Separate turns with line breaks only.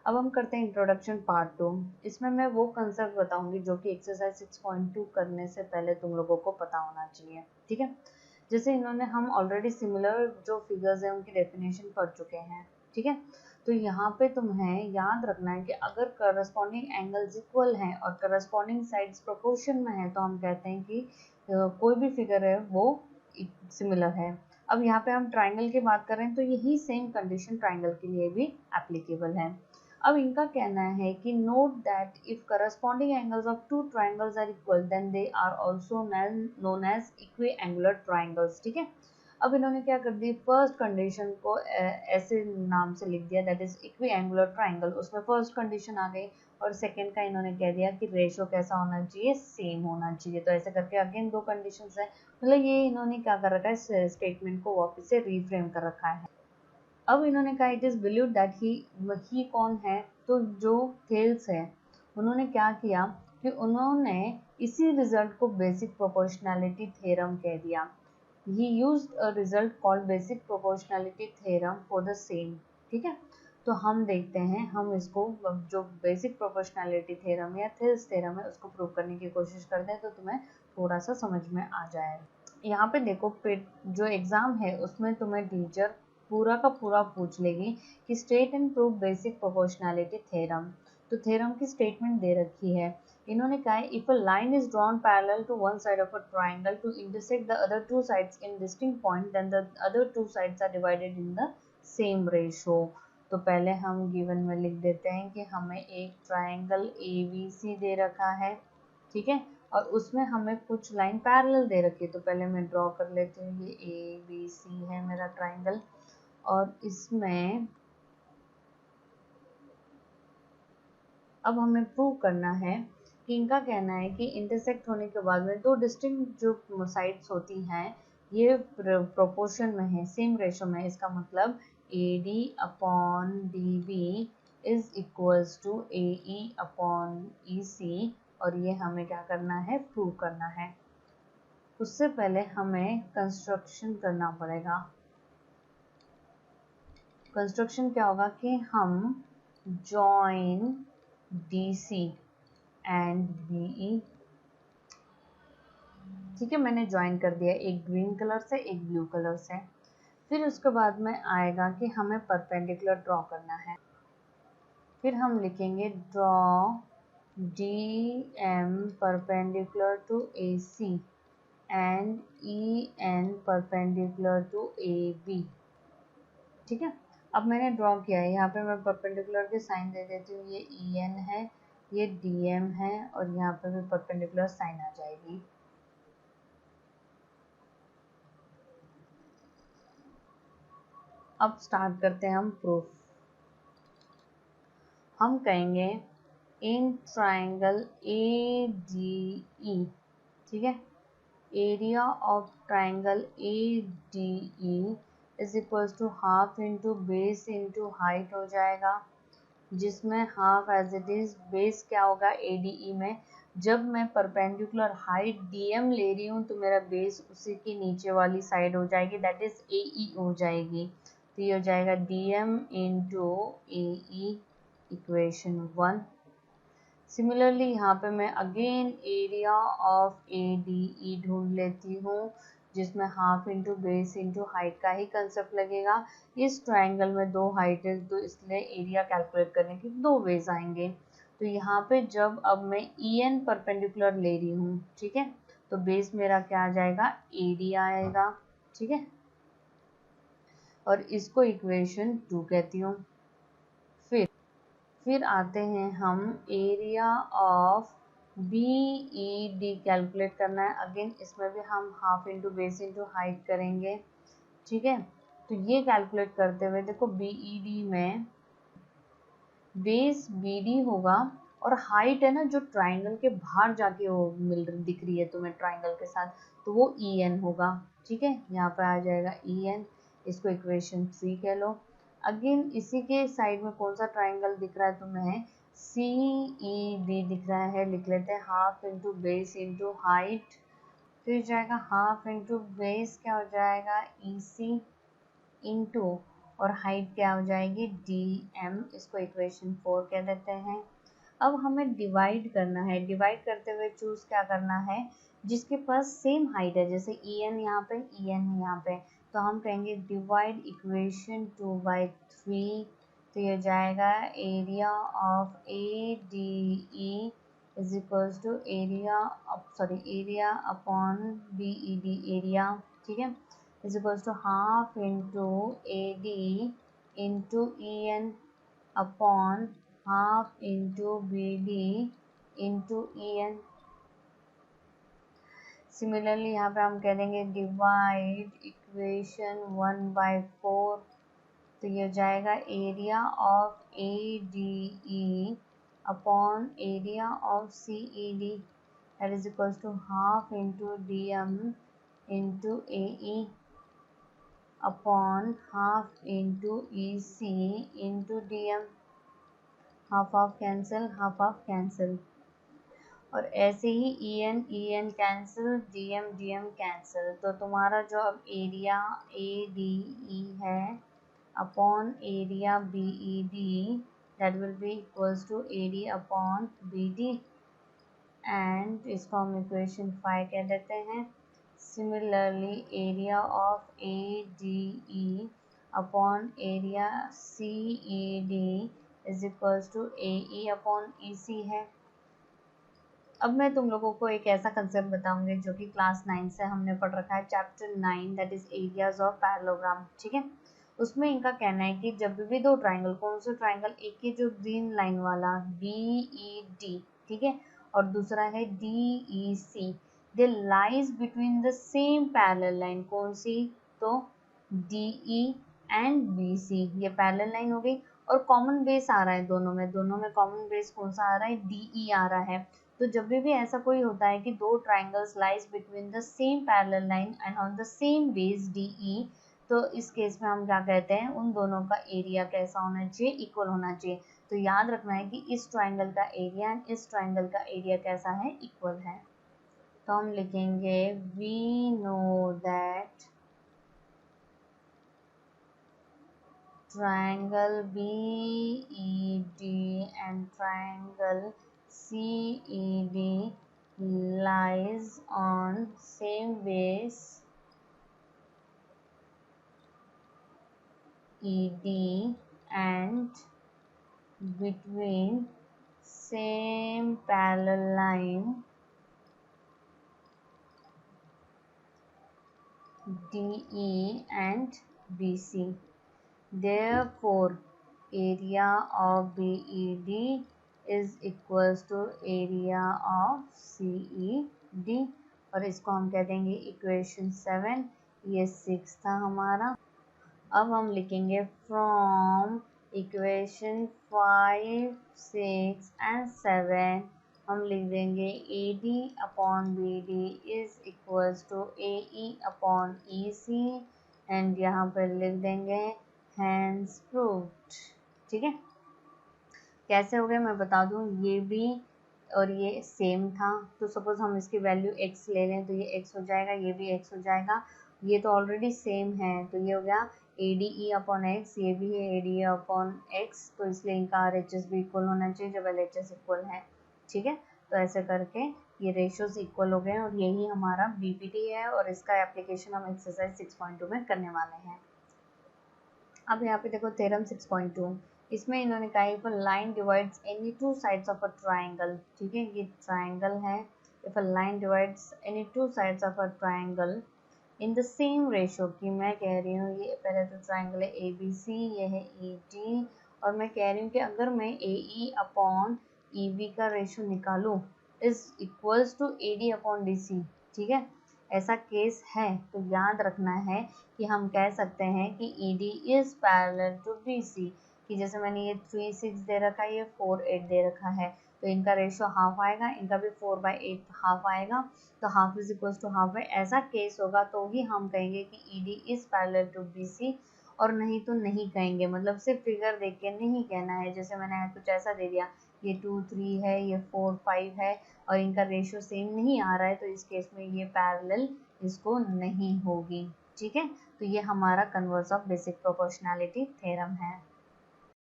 अब हम करते हैं इंट्रोडक्शन पार्ट 2। इसमें मैं वो कंसेप्ट बताऊंगी जो कि एक्सरसाइज 6.2 करने से पहले तुम लोगों को पता होना चाहिए, ठीक है। जैसे इन्होंने हम ऑलरेडी सिमिलर जो फिगर्स हैं उनकी डेफिनेशन पढ़ चुके हैं, ठीक है। तो यहाँ पे तुम्हें याद रखना है कि अगर करस्पॉन्डिंग एंगल्स इक्वल हैं और करस्पॉन्डिंग साइड्स प्रोपोर्शन में है तो हम कहते हैं कि कोई भी फिगर है वो सिमिलर है। अब यहाँ पे हम ट्राइंगल की बात कर रहे हैं तो यही सेम कंडीशन ट्राइंगल के लिए भी एप्लीकेबल है। अब इनका कहना है कि note that if corresponding angles of two triangles are equal then they are also known as equiangular triangles, ठीक है। अब इन्होंने क्या कर दी, फर्स्ट कंडीशन को ऐसे नाम से लिख दिया that is equi angular triangle, उसमें फर्स्ट कंडीशन आ गई। और सेकंड का इन्होंने कह दिया कि रेशो कैसा होना चाहिए, सेम होना चाहिए। तो ऐसे करके अगेन दो कंडीशंस है, मतलब ये इन्होंने क्या कर रखा है, स्टेटमेंट को वापस से रीफ्रेम कर रखा है। अब इन्होंने कहा it is believe that he कौन है, तो जो थेल्स है उन्होंने क्या किया कि उन्होंने इसी रिजल्ट को बेसिक प्रोपोर्शनैलिटी थ्योरम कह दिया। ही used a result called basic proportionality theorem for the same, ठीक है। तो हम देखते हैं, हम इसको जो बेसिक प्रोपोर्शनैलिटी थ्योरम या थेल्स थ्योरम है उसको प्रूव करने की कोशिश करते हैं तो तुम्हें थोड़ा सा समझ में आ जाएगा। यहाँ पे देखो, जो एग्जाम है उसमें तुम्हें टीचर पूरा का पूरा पूछ लेगी कि state and prove basic proportionality theorem. तो थ्योरम की स्टेटमेंट दे रखी है। इन्होंने कहा है if a line is drawn parallel to one side of a triangle to intersect the other two sides in distinct point then the other two sides are divided in the same ratio. तो पहले हम given में लिख देते हैं कि हमें एक ट्राइंगल ABC दे रखा है, ठीक है, और उसमें हमें कुछ लाइन पैरेलल दे रखी है। तो पहले मैं ड्रॉ कर लेती हूँ, ये ABC है मेरा ट्राइंगल, और इसमें अब हमें प्रूव करना है कि इनका कहना है कि इंटरसेक्ट होने के बाद में दो डिस्टिंक्ट जो साइड्स होती हैं ये प्रोपोर्शन में है, सेम रेशो में। इसका मतलब AD upon DB is equals to AE upon EC, और ये हमें क्या करना है, प्रूव करना है। उससे पहले हमें कंस्ट्रक्शन करना पड़ेगा। कंस्ट्रक्शन क्या होगा कि हम जॉइन DC एंड BE, ठीक है, मैंने ज्वाइन कर दिया एक ग्रीन कलर से एक ब्लू कलर से। फिर उसके बाद में आएगा कि हमें परपेंडिकुलर ड्रॉ करना है। फिर हम लिखेंगे draw DM perpendicular to AC and EN perpendicular to AB, ठीक है। अब मैंने ड्रॉ किया है, यहाँ पे मैं परपेंडिकुलर के साइन दे देती हूँ, ये EN है, ये DM है, और यहाँ पे भी परपेंडिकुलर साइन आ जाएगी। अब स्टार्ट करते हैं हम प्रूफ। हम कहेंगे इन ट्राइंगल ADE, ठीक है, area of triangle ADE is equals to half into base into height हो जाएगा, जिसमें half as it is, base क्या होगा ADE में, जब मैं परपेंडिकुलर हाइट DM ले रही हूँ तो मेरा बेस उसी की नीचे वाली साइड हो जाएगी, दैट इज AE हो जाएगी। तो ये हो जाएगा DM into AE, equation 1। Similarly यहाँ पे मैं अगेन एरिया ऑफ ADE ढूंढ लेती हूँ, जिसमें half into base into height का ही कंसेप्ट लगेगा। इस ट्राइंगल में दो हाइट है तो इसलिए एरिया कैलकुलेट करने के दो वेज आएंगे। तो यहाँ पे जब अब मैं EN परपेंडिकुलर ले रही हूँ, ठीक है, तो बेस मेरा क्या आ जाएगा, AD आएगा, ठीक है, और इसको इक्वेशन 2 कहती हूँ। फिर आते हैं हम एरिया ऑफ BED कैलकुलेट करना है। अगेन इसमें भी हम half into base into height करेंगे, ठीक है। तो ये कैलकुलेट करते हुए देखो, BED में बेस BD होगा और हाइट है ना जो ट्राइंगल के बाहर जाके वो दिख रही है तुम्हें ट्राइंगल के साथ, तो वो EN होगा, ठीक है। यहाँ पे आ जाएगा EN, इसको इक्वेशन 3 कह लो। अगेन इसी के साइड में कौन सा ट्राइंगल दिख रहा है तुम्हें, CED दिख रहा है, लिख लेते हैं half into base into height. फिर जाएगा हाफ इंटू बेस क्या हो जाएगा, EC इंटू और हाइट क्या हो जाएगी dm, इसको इक्वेशन 4 कह देते हैं। अब हमें डिवाइड करना है, डिवाइड करते हुए चूज क्या करना है, जिसके पास सेम हाइट है, जैसे en यहाँ पे, en यहाँ पे, तो हम कहेंगे डिवाइड इक्वेशन 2/3, तो ये जाएगा area of A D E is equals to area upon B E D, area, ठीक है, is equals to half into A D into E N upon half into B D into E N. Similarly यहाँ पे हम कह देंगे divide equation 1/4, तो ये जाएगा area of A D e upon area of c e d, that is equals to half into d m into a e upon half into e c into d m, half of cancel, half of cancel, और ऐसे ही e n cancel, d m cancel, तो तुम्हारा जो अब area a D e है upon area b E d, that will be equals to a D upon b d, and इसको हम इक्वेशन 5 कह देते हैं। Similarly area of A D e upon area c e d is equals to a e upon e c है। अब मैं तुम लोगों को एक ऐसा कंसेप्ट बताऊंगी जो कि क्लास 9 से हमने पढ़ रखा है, chapter 9, that is areas of parallelogram, ठीक है। उसमें इनका कहना है कि जब भी दो ट्राइंगल, कौन से ट्राइंगल, एक ही जो ग्रीन लाइन वाला DED, ठीक है, और दूसरा है DEC, they lies between the same parallel line, कौन सी, तो DE एंड BC, ये पैरेलल लाइन हो गई, और कॉमन बेस आ रहा है दोनों में कॉमन बेस कौन सा आ रहा है, DE आ रहा है। तो जब भी ऐसा कोई होता है कि दो triangles lies between the same parallel line and on the same base DE, तो इस केस में हम क्या कहते हैं, उन दोनों का एरिया कैसा होना चाहिए, इक्वल होना चाहिए। तो याद रखना है कि इस ट्राइंगल का एरिया एंड इस ट्राइंगल का एरिया कैसा है, इक्वल है। तो हम लिखेंगे we know that triangle BED and triangle CED lies on same base ED and between same parallel line DE and BC. Therefore, area of BED is equals to area of CED, और इसको हम कह देंगे equation 7, ये 6 था हमारा। अब हम लिखेंगे फ्रॉम इक्वेशन 5, 6 एंड 7 हम लिख देंगे AD upon BD is equals to AE upon EC, and यहाँ पर लिख देंगे हैंस प्रूव्ड, ठीक है। कैसे हो गया मैं बता दूं, ये भी और ये सेम था, तो सपोज हम इसकी वैल्यू x ले लें तो ये x हो जाएगा, ये भी x हो जाएगा, ये तो ऑलरेडी सेम है, तो ये हो गया ADE अपॉन x, ये भी है ADE अपॉन x, तो इसलिए इनका RHS भी इक्वल होना चाहिए जब LHS इक्वल है, ठीक है। तो ऐसे करके ये रेशियोज इक्वल हो गए और यही हमारा BPT है, और इसका एप्लीकेशन हम एक्सरसाइज 6.2 में करने वाले हैं। अब यहाँ पे देखो थ्योरम 6.2, इसमें इन्होंने कहा if a line divides any two sides of a triangle, ठीक है, ये ट्राइंगल है, if a line divides any two sides of a triangle in the same ratio, की मैं कह रही हूँ ये पहले तो ट्राइंगल है ABC, ये है ED, और मैं कह रही हूँ कि अगर मैं AE अपॉन EB का रेशियो निकालूँ is equals to AD upon DC, ठीक है, ऐसा केस है तो याद रखना है कि हम कह सकते हैं कि ED is parallel to BC, कि जैसे मैंने ये 3, 6 दे रखा है, ये 4, 8 दे रखा है, तो इनका रेशियो हाफ आएगा, इनका भी 4/8 हाफ आएगा, तो half is equals to half है। ऐसा केस होगा तो ही हम कहेंगे कि ED is parallel to BC, और नहीं तो नहीं कहेंगे, मतलब सिर्फ फिगर देख के नहीं कहना है। जैसे मैंने कुछ ऐसा दे दिया, ये 2, 3 है, ये 4, 5 है, और इनका रेशियो सेम नहीं आ रहा है, तो इस केस में ये पैरेलल इसको नहीं होगी, ठीक है। तो ये हमारा converse of basic proportionality theorem है।